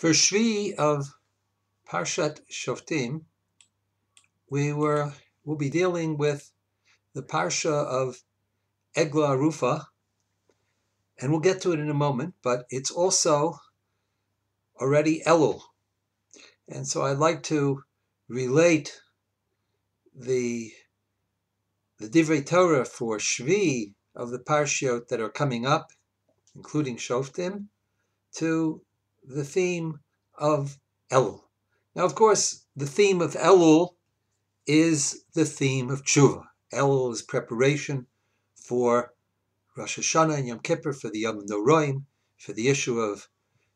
For Shvi of Parshat Shoftim, we'll be dealing with the Parsha of Egla Arufa, and we'll get to it in a moment, but it's also already Elul. And so I'd like to relate the Divrei Torah for Shvi of the Parshiot that are coming up, including Shoftim, to the theme of Elul. Now, of course, the theme of Elul is the theme of Tshuva. Elul is preparation for Rosh Hashanah and Yom Kippur, for the Yom Noroim, for the issue of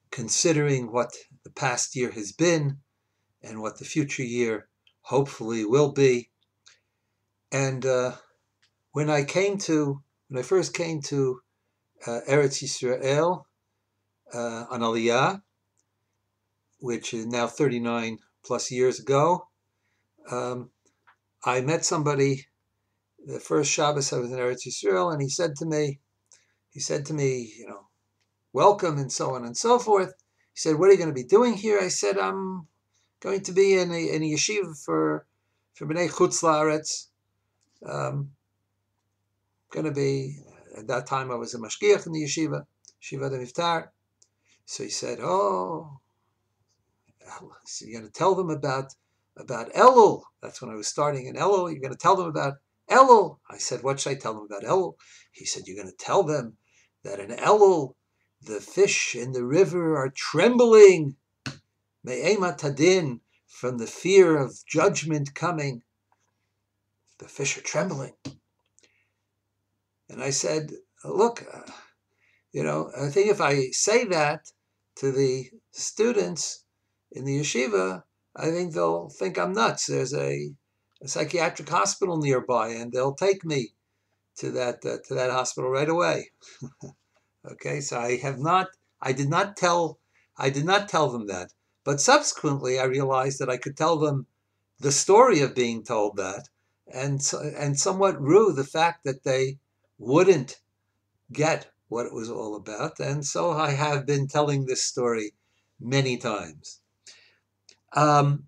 considering what the past year has been and what the future year hopefully will be. And when I first came to Eretz Yisrael on Aliyah, which is now 39 plus years ago, I met somebody the first Shabbos I was in Eretz Yisrael, and he said to me, welcome and so on and so forth. He said, what are you going to be doing here? I said, I'm going to be in a yeshiva for B'nai Chutz La'aretz. Going to be, at that time I was a mashgiach in the yeshiva, Shiva de Miftar. So he said, so you're going to tell them about Elul. That's when I was starting in Elul. You're going to tell them about Elul. I said, what should I tell them about Elul? He said, you're going to tell them that in Elul, the fish in the river are trembling. Me'emat hadin, from the fear of judgment coming. The fish are trembling. And I said, look, I think if I say that to the students in the yeshiva, I think they'll think I'm nuts. There's a psychiatric hospital nearby, and they'll take me to that hospital right away. Okay, so I did not tell them that. But subsequently, I realized that I could tell them the story of being told that, and somewhat rue the fact that they wouldn't get what it was all about. And so I have been telling this story many times. Let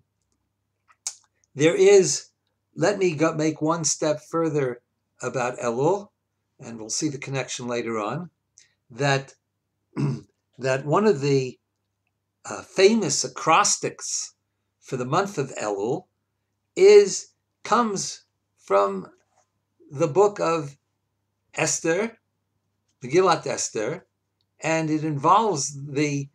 me make one step further about Elul, and we'll see the connection later on, that one of the famous acrostics for the month of Elul comes from the book of Esther, Megillat Esther, and it involves the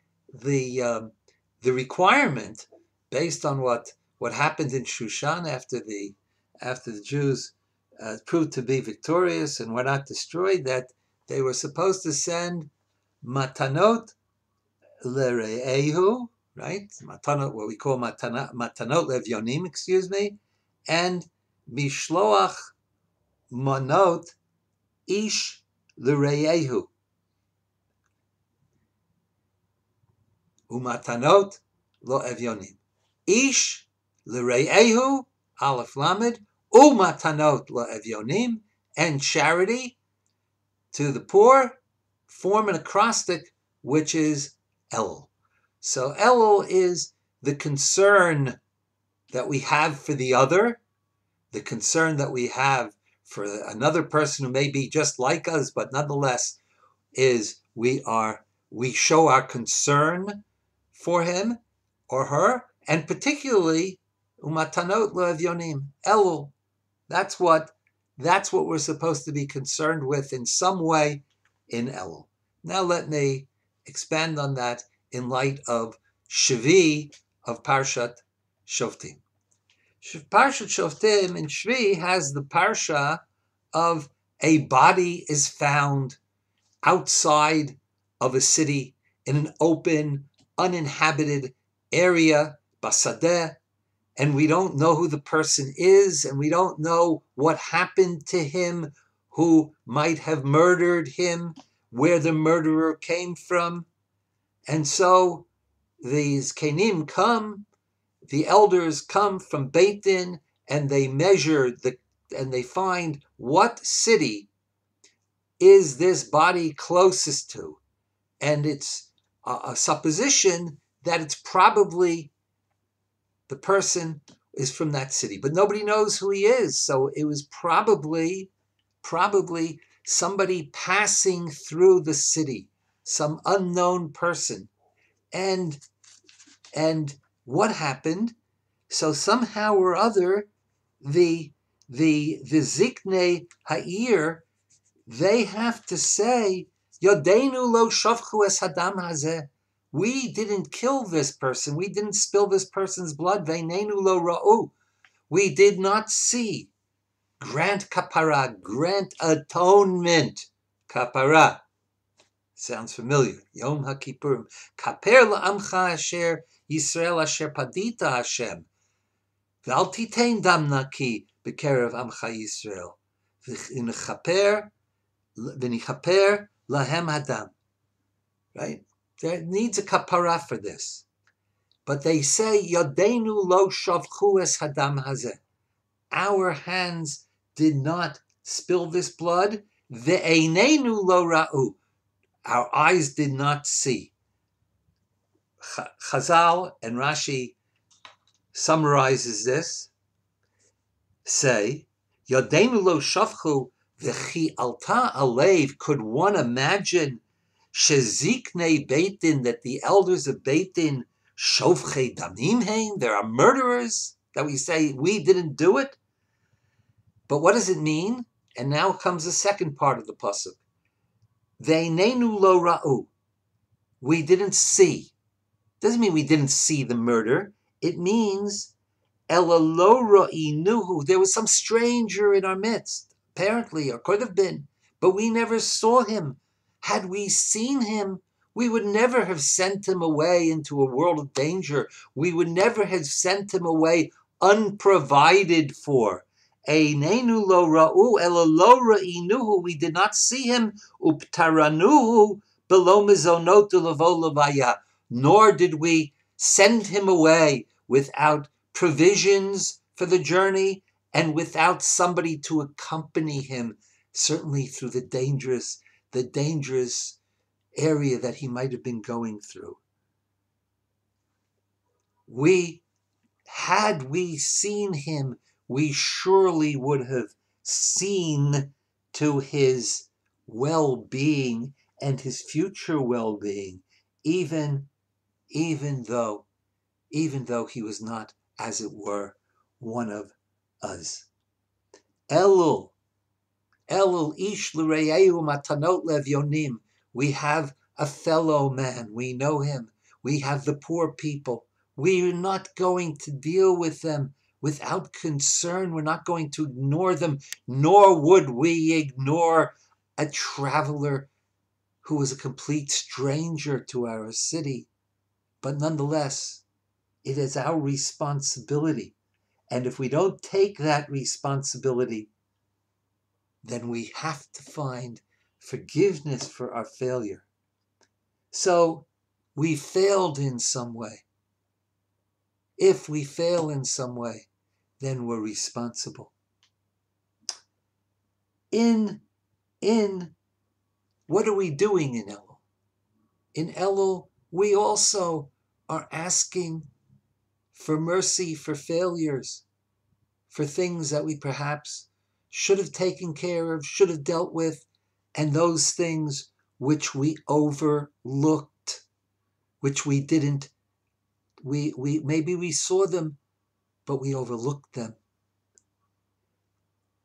requirement based on what happened in Shushan after the Jews proved to be victorious and were not destroyed, that they were supposed to send matanot lere'ehu, right? Matanot, what we call matanot levyonim, and mishloach manot ish lere'ehu. Umatanot lo evyonim. Ish lere'ehu, aleph lamed, umatanot lo evyonim, and charity to the poor, form an acrostic, which is Elul. So Elul is the concern that we have for the other, the concern that we have for another person who may be just like us, but nonetheless is we show our concern for him or her, and particularly umatanot lo evyonim, Elul. That's what we're supposed to be concerned with in some way in Elul. Now let me expand on that in light of Shvi of Parshat Shoftim. Parshat Shoftim in Shvi has the parsha of a body is found outside of a city in an open, uninhabited area, basadeh, and we don't know who the person is, and we don't know what happened to him, who might have murdered him, where the murderer came from. And so these kenim come, the elders come from Beit Din, and they measure and they find what city is this body closest to. And it's a supposition that it's probably the person is from that city, but nobody knows who he is. So it was probably somebody passing through the city, some unknown person. And what happened? So somehow or other, the Ziknei Ha'ir, they have to say, Yodenu lo shofchu es hadam hazeh. We didn't kill this person. We didn't spill this person's blood. Veinenu lo ra'u. We did not see. Grant kapara, grant atonement. Kapara. Sounds familiar. Yom HaKippurim. Kaper la'amcha asher Yisrael asher padita Hashem. V'al titein dam naki b'kerev amcha Yisrael. V'nichaper lahem hadam. Right? There needs a kapara for this. But they say, Yodenu lo shavchu es hadam hazeh. Our hands did not spill this blood. Ve'einenu lo ra'u. Our eyes did not see. Chazal and Rashi summarizes this. Say, Yodenu lo shavchu v'chi alta alev. Could one imagine sheziknei Beit Din, that the elders of Beit Din shovchei damim hein? There are murderers that we say we didn't do it. But what does it mean? And now comes the second part of the pasuk. Ve'einenu lo ra'u. We didn't see. Doesn't mean we didn't see the murder. It means ela lo ra'inuhu. There was some stranger in our midst, apparently, or could have been, but we never saw him. Had we seen him, we would never have sent him away into a world of danger. We would never have sent him away unprovided for. Einenu lo ra'u ela lo ra'inuhu. We did not see him. Uptaranuhu below mizonot u'levo levaya. Nor did we send him away without provisions for the journey and without somebody to accompany him, certainly through the dangerous area that he might have been going through. Had we seen him, we surely would have seen to his well-being and his future well-being, even though he was not, as it were, one of us. Elul ish l'reyehu matanot levyonim. We have a fellow man. We know him. We have the poor people. We are not going to deal with them without concern. We're not going to ignore them, nor would we ignore a traveler who was a complete stranger to our city. But nonetheless, it is our responsibility. And if we don't take that responsibility, then we have to find forgiveness for our failure. So we failed in some way. If we fail in some way, then we're responsible. In what are we doing in Elul? In Elul, we also are asking for mercy for failures, for things that we perhaps should have taken care of, should have dealt with, and those things which we overlooked, which we didn't, maybe we saw them, but we overlooked them.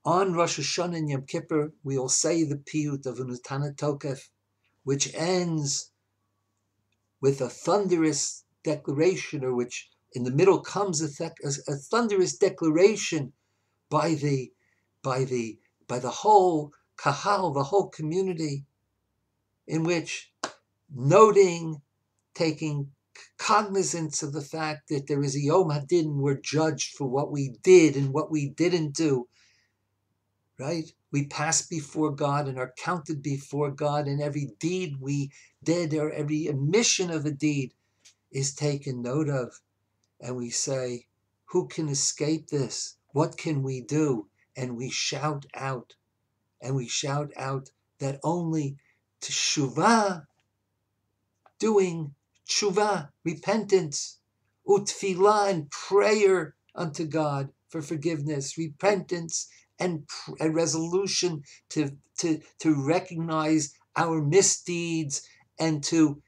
On Rosh Hashanah and Yom Kippur, we will say the piyut of Unutana Tokef, which ends with a thunderous declaration, or which in the middle comes a thunderous declaration by the whole kahal, the whole community, in which taking cognizance of the fact that there is a Yom Hadin, we're judged for what we did and what we didn't do, right? We pass before God and are counted before God, and every deed we did, or every omission of a deed, is taken note of. And we say, who can escape this? What can we do? And we shout out. And we shout out that only teshuvah, doing tshuva, repentance, utfilah, and prayer unto God for forgiveness, repentance and a resolution to recognize our misdeeds and to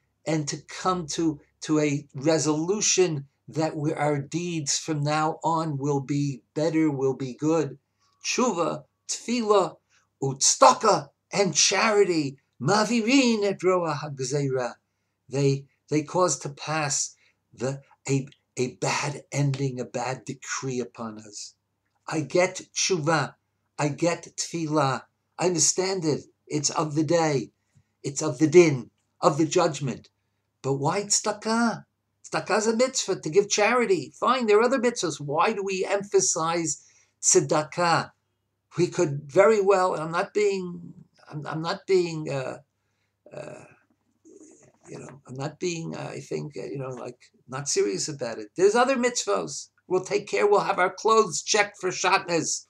come to a resolution that our deeds from now on will be better, will be good. Tshuva, tefillah, utstaka, and charity, mavirin et roa hagzeira. They cause to pass a bad ending, a bad decree upon us. I get tshuva, I get tefillah, I understand it. It's of the day, it's of the din, of the judgment. But why tzedakah? Tzedakah is a mitzvah to give charity. Fine, there are other mitzvahs. Why do we emphasize tzedakah? We could very well, and I'm not being, I'm not being, I think, not serious about it. There's other mitzvahs. We'll take care. We'll have our clothes checked for shatnez.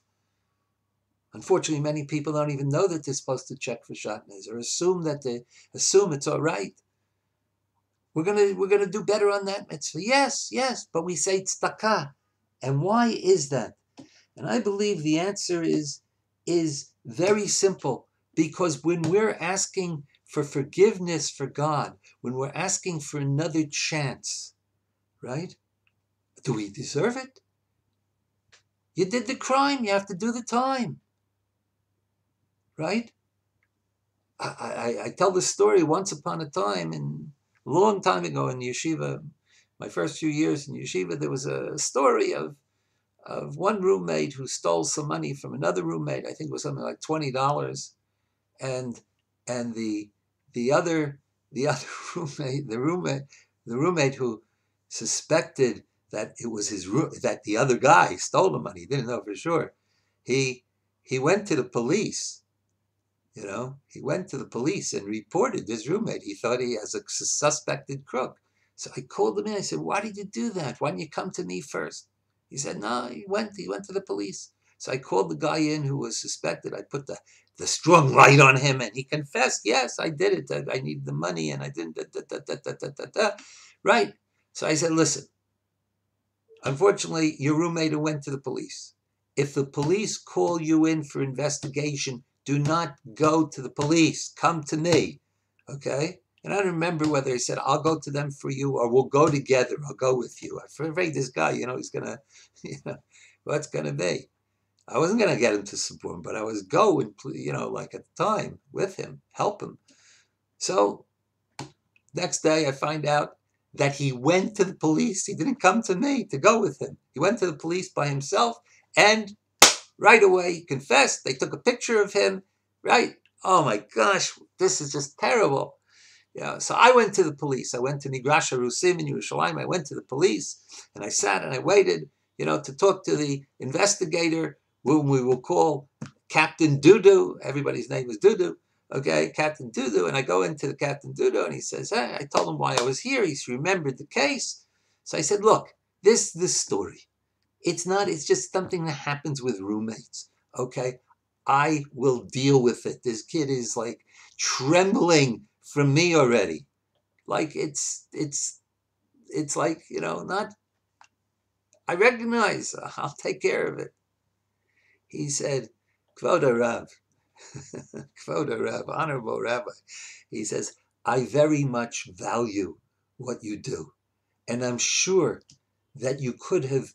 Unfortunately, many people don't even know that they're supposed to check for shatnez, or assume it's all right. We're gonna do better on that mitzvah. Yes, but we say tzedakah. And why is that? And I believe the answer is very simple. Because when we're asking for forgiveness for God, when we're asking for another chance, right? Do we deserve it? You did the crime, you have to do the time. Right? I tell this story once upon a time, and a long time ago in yeshiva, my first few years in yeshiva, there was a story of one roommate who stole some money from another roommate. I think it was something like $20, and the other roommate who suspected that it was that the other guy stole the money, he didn't know for sure. He went to the police. He went to the police and reported his roommate. He thought he was a suspected crook. So I called him in. I said, "Why did you do that? Why didn't you come to me first?" He said, "No, he went to the police." So I called the guy in who was suspected. I put the strong light on him, and he confessed, "Yes, I did it. I needed the money, and I didn't." Right. So I said, "Listen, unfortunately, your roommate went to the police. If the police call you in for investigation, do not go to the police. Come to me, okay?" And I don't remember whether he said, "I'll go to them for you," or "We'll go together. I'll go with you." I'm afraid this guy, he's going to, what's going to be? I wasn't going to get him to support him, but I was going, like at the time with him, help him. So next day I find out that he went to the police. He didn't come to me to go with him. He went to the police by himself, and right away he confessed. They took a picture of him, right? Oh my gosh, this is just terrible. So I went to the police. I went to Migrash Harusim in Yerushalayim. I went to the police, and I sat and I waited, to talk to the investigator, whom we will call Captain Dudu. Everybody's name is Dudu. Okay, Captain Dudu. And I go into the Captain Dudu, and he says, "Hey," I told him why I was here. He's remembered the case. So I said, "Look, this story, it's just something that happens with roommates. Okay, I will deal with it. This kid is like trembling from me already. Like it's like, not, I recognize, I'll take care of it." He said, "Kvoda Rav," Kvoda Rav, honorable rabbi. He says, "I very much value what you do. And I'm sure that you could have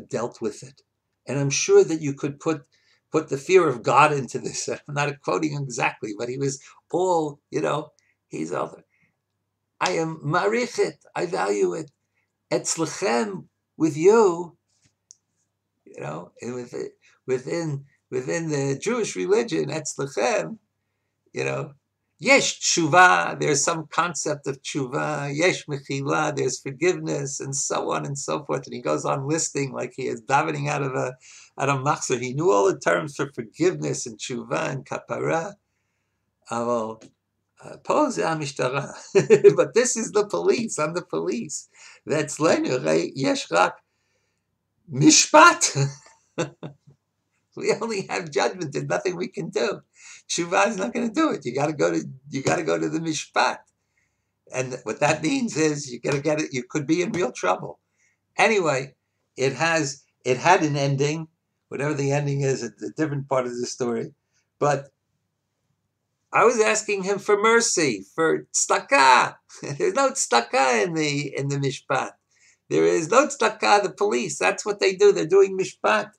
dealt with it. And I'm sure that you could put the fear of God into this." I'm not quoting him exactly, but he was all, he's all, "I am marichet, I value it. Etzlechem, with you, within the Jewish religion, etzlechem, yesh tshuva, there's some concept of tshuva, yesh mechila, there's forgiveness, and so on and so forth." And he goes on listing like he is davening out of a machzor. He knew all the terms for forgiveness and tshuva and kapara. But this is the police. I'm the police. That's lenu yesh rak mishpat. We only have judgment. There's nothing we can do. Tshuva is not going to do it. You got to go to the mishpat. And what that means is you're gonna get it. You could be in real trouble. Anyway, it had an ending, whatever the ending is, it's a different part of the story. But I was asking him for mercy, for tzedakah. There's no tzedakah in the mishpat. There is no tzedakah. The police, that's what they do. They're doing mishpat.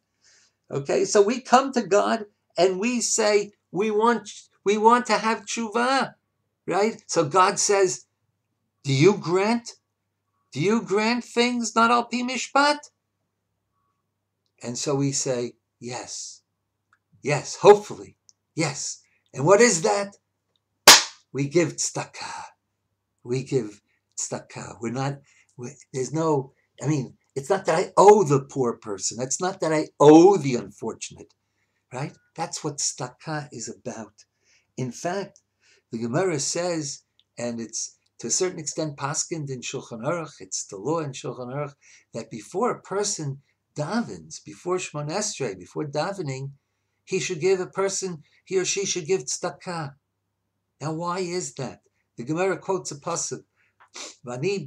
Okay, so we come to God and we say we want to have tshuva, right? So God says, do you grant things not al pi mishpat? And so we say, yes, hopefully, yes. And what is that? We give tzedakah. We give tzedakah. There's no, it's not that I owe the poor person. It's not that I owe the unfortunate, right? That's what tzedakah is about. In fact, the Gemara says, and it's to a certain extent paskined in Shulchan Aruch, it's the law in Shulchan Aruch, that before a person davens, before Shmon Esrei, before davening, he or she should give tzedakah. Now, why is that? The Gemara quotes a pasuk, "Vani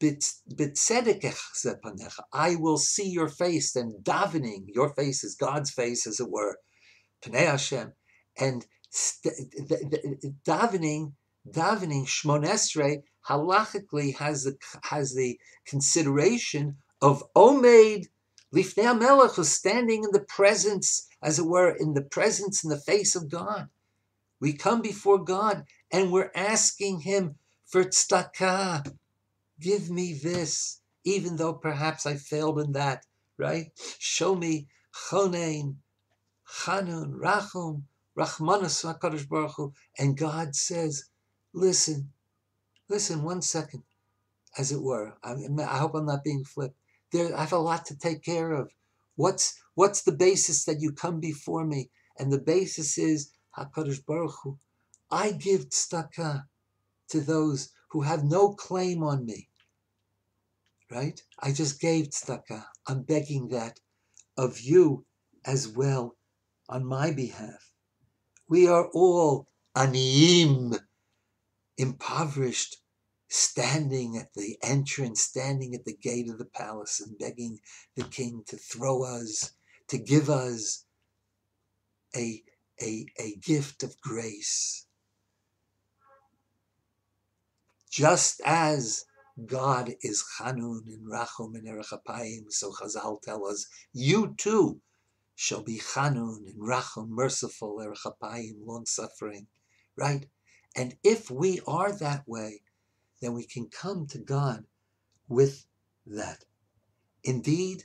b'tzedekech panecha." I will see your face. And davening, your face is God's face, as it were, Pnei Hashem, and davening Shmon Esrei halachically has the consideration of Omeid Lifnei HaMelech, who's standing in the presence, as it were, in the face of God. We come before God and we're asking Him for tzedakah. Give me this, even though perhaps I failed in that, right? Show me chonein, chanun, rachum, rachmanas HaKadosh Baruch Hu. And God says, listen 1 second, as it were. I hope I'm not being flipped. I have a lot to take care of. What's the basis that you come before me? And the basis is HaKadosh Baruch Hu. I give tzedakah to those who have no claim on me, right? I just gave tzedakah. I'm begging that of you as well on my behalf. We are all aniyim, impoverished, standing at the entrance, standing at the gate of the palace and begging the king to to give us a gift of grace. Just as God is Chanun and Rachum and Erech Apayim, so Chazal tell us, you too shall be Chanun and Rachum, merciful, Erech Apayim, long-suffering, right? And if we are that way, then we can come to God with that. Indeed,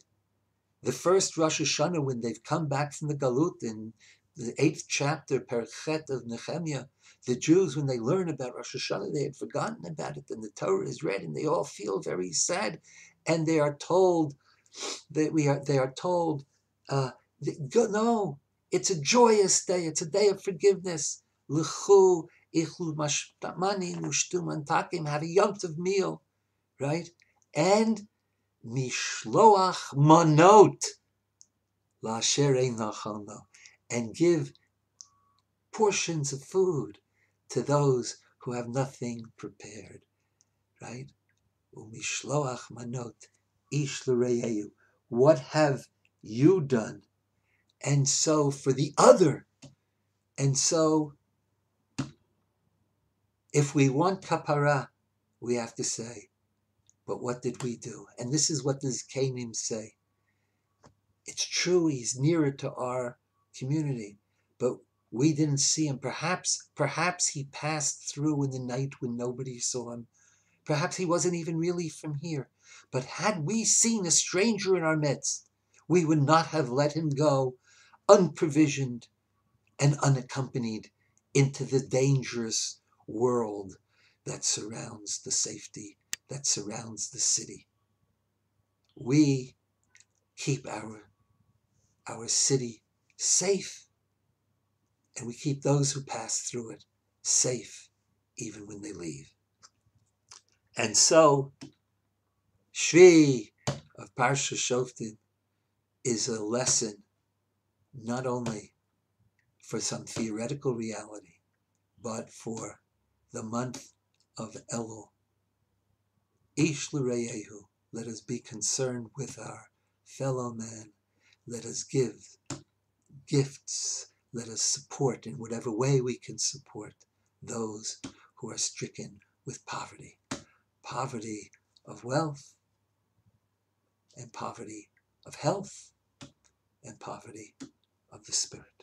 the first Rosh Hashanah, when they've come back from the Galut in the 8th chapter, Perchet of Nehemiah, the Jews, when they learn about Rosh Hashanah, they had forgotten about it, and the Torah is read, and they all feel very sad, and they are told no, it's a joyous day, it's a day of forgiveness. L'chu, ichlu mashtamani, mushtu mantakim, have a Yom Tov meal, right? And mishloach manot la'asher ein nachalno, and give portions of food to those who have nothing prepared, right? Umishloach manot ish l'reyehu. What have you done? And so for the other. And so if we want kapara, we have to say, but what did we do? And this is what the Zkanim say. It's true, he's nearer to our community, but we didn't see him. Perhaps he passed through in the night when nobody saw him. Perhaps he wasn't even really from here. But had we seen a stranger in our midst, we would not have let him go unprovisioned and unaccompanied into the dangerous world that surrounds the safety, that surrounds the city. We keep our city safe, and we keep those who pass through it safe, even when they leave. And so, Shvi of Parsha Shoftim is a lesson not only for some theoretical reality, but for the month of Elul. Ish l'reyehu. Let us be concerned with our fellow man. Let us give gifts. Let us support in whatever way we can support those who are stricken with poverty. Poverty of wealth, and poverty of health, and poverty of the spirit.